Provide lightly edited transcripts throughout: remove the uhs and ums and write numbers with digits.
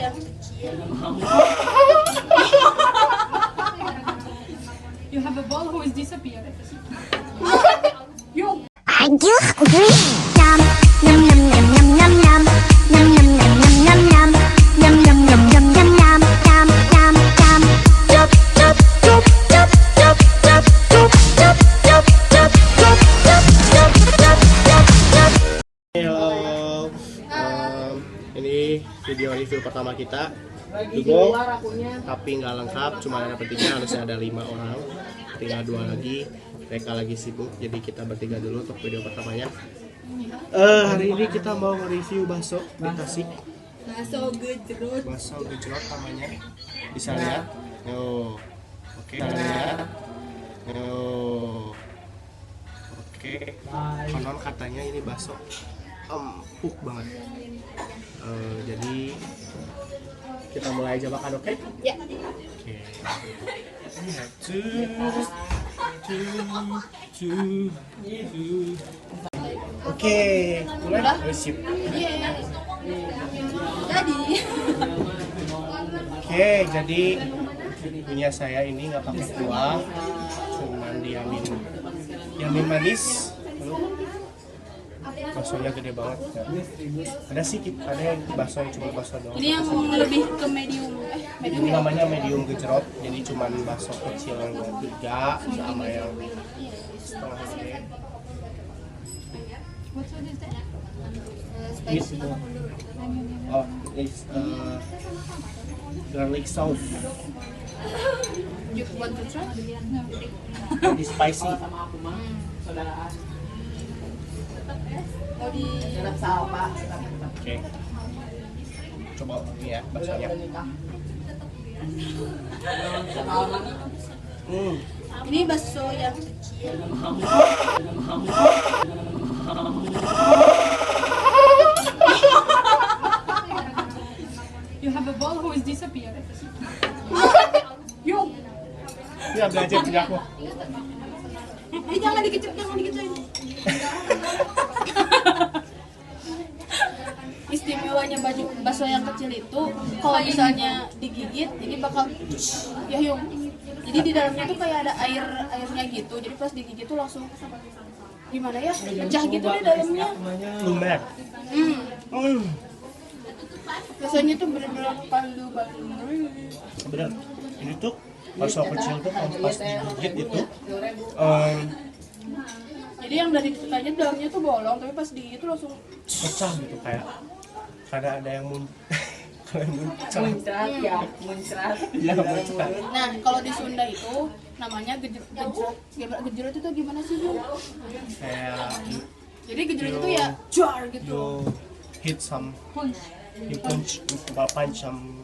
yang kecil. You have a ball who is disappeared. You. Aduh, nyam, nyam nyam nyam nyam nyam nyam, nyam nyam nyam nyam nyam nyam, nyam nyam nyam nyam nyam nyam, nyam nyam nyam, cup cup cup cup cup cup cup cup cup cup cup cup cup cup cup. Halo, ini video review pertama kita. Dugo, tapi nggak lengkap, cuma ada bertiga, harusnya ada 5 orang, tinggal 2 lagi. Mereka lagi sibuk, jadi kita bertiga dulu untuk video pertamanya. Hari ini kita mau review bakso di Tasik. Bakso gejrot namanya, bisa lihat. Yo, oke, kita lihat. Yo, oke. Konon katanya ini bakso empuk banget. Jadi kita mulai aja makan, oke? Ya. Oke. Oke, mulai. Sip. Jadi. Oke, jadi punya saya ini nggak pakai kuah, cuman diamin manis. Baksonya gede banget. Ada sih, ada yang bakso yang cuma bakso doang. Ini yang lebih ke medium. Ini namanya medium gejrot, jadi cuma bakso kecil yang 3 sama yang setengah gede. What food is that? This, oh, it's garlic sauce. You want to try? It's spicy. Mau di Oke. Coba ini ya baksonya. Ini bakso yang kecil. You have a ball who is disappeared. You. Ya belajar punya aku. Jangan dikecil. Istimewanya bakso yang kecil itu kalau misalnya digigit ini bakal ya yung. Jadi di dalamnya tuh kayak ada airnya gitu. Jadi pas digigit tuh langsung gimana ya? Pecah gitu di dalamnya. Lumer. Rasanya tuh bener-bener palu banget. Bener. Ini tuh bakso kecil tuh kalau pas digigit itu Jadi yang dari kitanya dalamnya tuh bolong, tapi pas digigit tuh langsung pecah gitu, kayak ada yang muncrat. Ya, muncrat. Nah, kalau di Sunda itu namanya gejrot. Gejrot itu gimana sih, Bu? Kayak Jadi gejrot itu ya jar gitu. you hit some, you punch some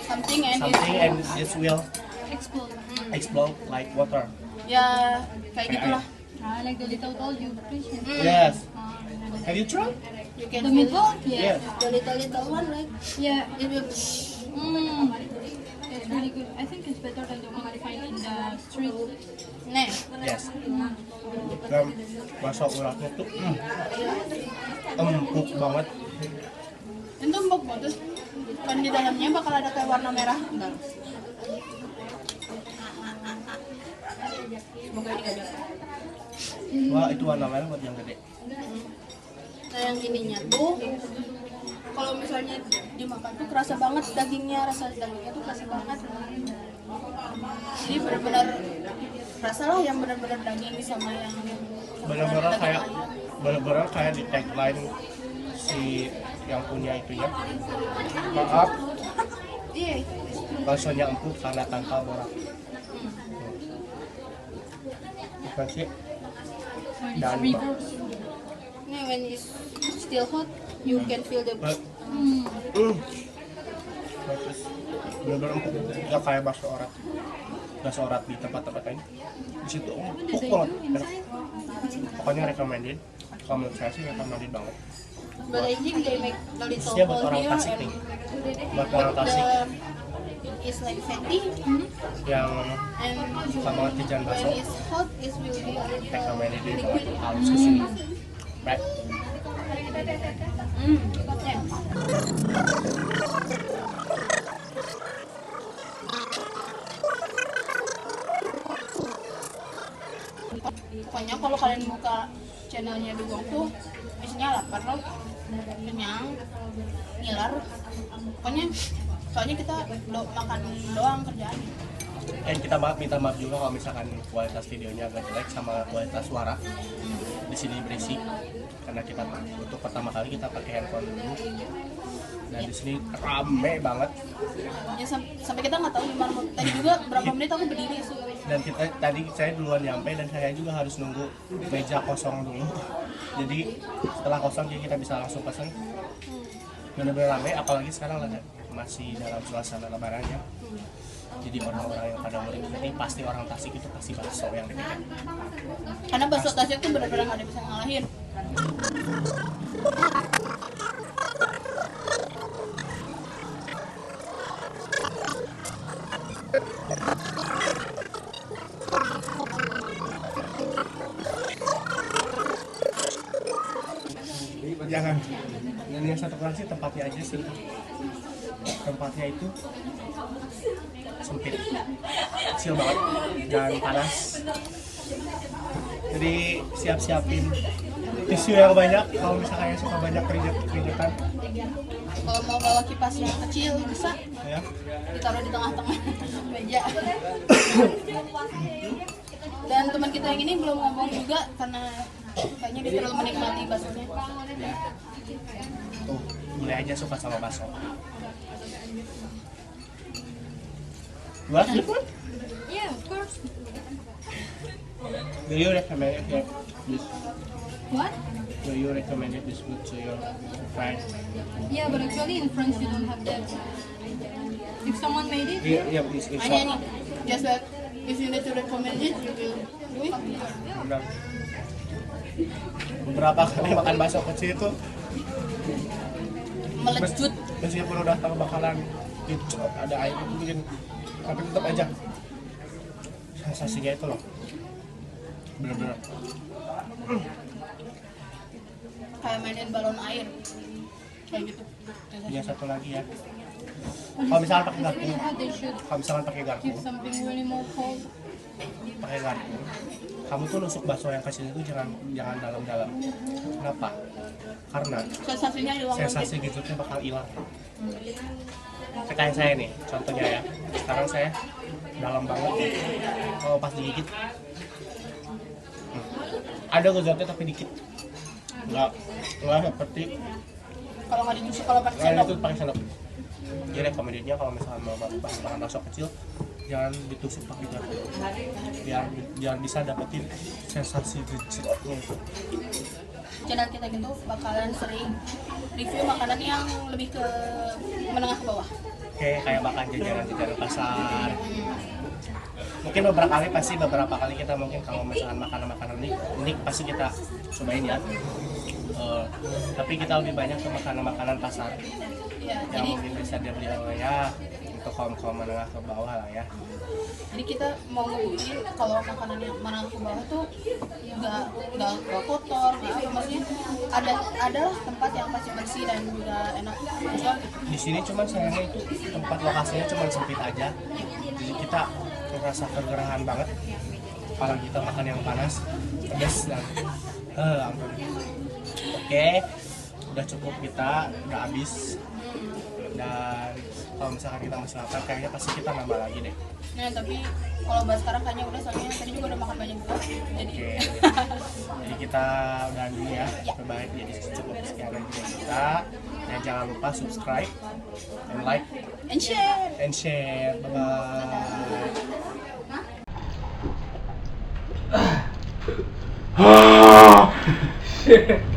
Something and it will explode like water. ya kayak gitulah. Like the little ball you fish. Yes. Have you tried? You can The feel middle? Yes. the little one, right? Yeah. It will It's really good. I think it's better than the one I find in the street. Nih. Yes. Dan bakso uratnya tuh empuk banget. Itu empuk banget. Terus kan di dalamnya bakal ada kayak warna merah. Bentar. Semoga ini gak ada. Wah, itu warna merah buat yang gede. Nah yang ininya tuh kalau misalnya dimakan tuh kerasa banget dagingnya, rasa dagingnya tuh kerasa banget. Jadi benar-benar rasa lah yang benar-benar daging sama yang benar-benar kayak di tagline si yang punya itunya. Maaf, iya. baksonya empuk karena tanpa borak. Bukan sih. Dan Nih when it's still hot, you can feel the bagus, benar-benar empuk, nggak kayak bakso orat di tempat-tempat lain. Di situ empuk banget. Enak. Pokoknya recommended. Kalau menurut saya sih recommended banget. But I think they make a little Khususnya buat hole orang here Tasik and nih. Buat orang Tasik it's like fatty yang and suka banget jajan bakso, when it's hot it will be a little recommended banget harus kesini. Right? yeah. pokoknya kalau kalian buka channelnya Dugong tuh isinya lapar loh, kenyang, ngiler, pokoknya soalnya kita makan doang kerjaan. Kita minta maaf juga kalau misalkan kualitas videonya agak jelek sama kualitas suara di sini berisik, karena kita untuk pertama kali kita pakai handphone dulu dan di sini rame banget Ya sampai kita nggak tahu di mana. Tadi juga berapa menit aku berdiri sih. dan saya duluan nyampe dan saya juga harus nunggu meja kosong dulu. Jadi setelah kosong kita bisa langsung pesan. Bener-bener rame, apalagi sekarang masih dalam suasana lebaran ya. Jadi orang-orang yang pada mudik ini pasti orang Tasik itu pasti bakso yang dibikin. Karena bakso Tasik tuh benar-benar nggak ada bisa ngalahin. Jangan. Dan yang satu kali sih tempatnya aja sih. Tempatnya itu sempit, kecil banget dan panas. Jadi siap-siapin tisu yang banyak kalau misalnya suka banyak keringetan. Kalau mau bawa kipas yang kecil bisa Ya. ditaruh di tengah-tengah meja. Dan teman kita yang ini belum ngomong juga karena kayaknya dia terlalu menikmati baksonya. Tuh, mulai aja suka sama bakso. What? Yeah, of course. Do you recommend this? What? Do you recommend this food to your friends? Yeah, but actually in France you don't have that. If someone made it, Yeah, it's Hanya nih, just like if you need to recommend it, you will do it. benar. Beberapa kali makan bakso kecil itu Melejut. meskipun udah tahu bakalan ada air itu bikin, tapi tetap aja sensasinya itu loh bener-bener Kayak mainin balon air. Kayak gitu. yang satu lagi ya, kalau misalkan pakai garpu, they should kalau misalkan pakai garpu give something really more cold. pakai garpu kamu tuh nusuk bakso yang kecil itu jangan dalam-dalam. Kenapa? Karena Sensasinya hilang sensasi lagi. gitu bakal hilang. Kayak saya nih, contohnya ya. Sekarang saya dalam banget. Kalau pas digigit, ada gozatnya tapi dikit. Enggak seperti Kalau nggak ditusuk kalau pakai lain sendok. itu pakai sendok. Jadi rekomendasinya kalau misalnya mau makan bakso kecil, jangan ditusuk pakai garpu. Biar bisa dapetin sensasi legitnya itu. Channel kita gitu bakalan sering review makanan yang lebih ke menengah ke bawah. Kayak makan jajanan pasar. Mungkin beberapa kali kita mungkin kalau misalkan makanan ini pasti kita cobain ya. Tapi kita lebih banyak ke makanan pasar Ya, yang jadi mungkin bisa dibeli oleh ya untuk kaum menengah ke bawah lah ya. jadi kita mau ngebuktiin kalau makanan yang menengah ke bawah tuh nggak kotor, nggak apa, maksudnya adalah tempat yang pasti bersih dan juga enak. Juga Di sini cuman sayangnya itu tempat lokasinya cuma sempit aja. Jadi kita merasa kegerahan banget. Apalagi kita makan yang panas, pedas dan ampun. Oke, udah cukup kita, udah habis. Dan kalau misalkan kita masih lapar, kayaknya pasti kita nambah lagi deh. nah, tapi kalau bahas sekarang kayaknya udah, soalnya tadi juga udah makan banyak juga. Jadi Oke, jadi kita udah dulu ya. Terbaik, jadi cukup sekian aja dari kita. Dan jangan lupa subscribe, and like, and share. and share. Bye bye.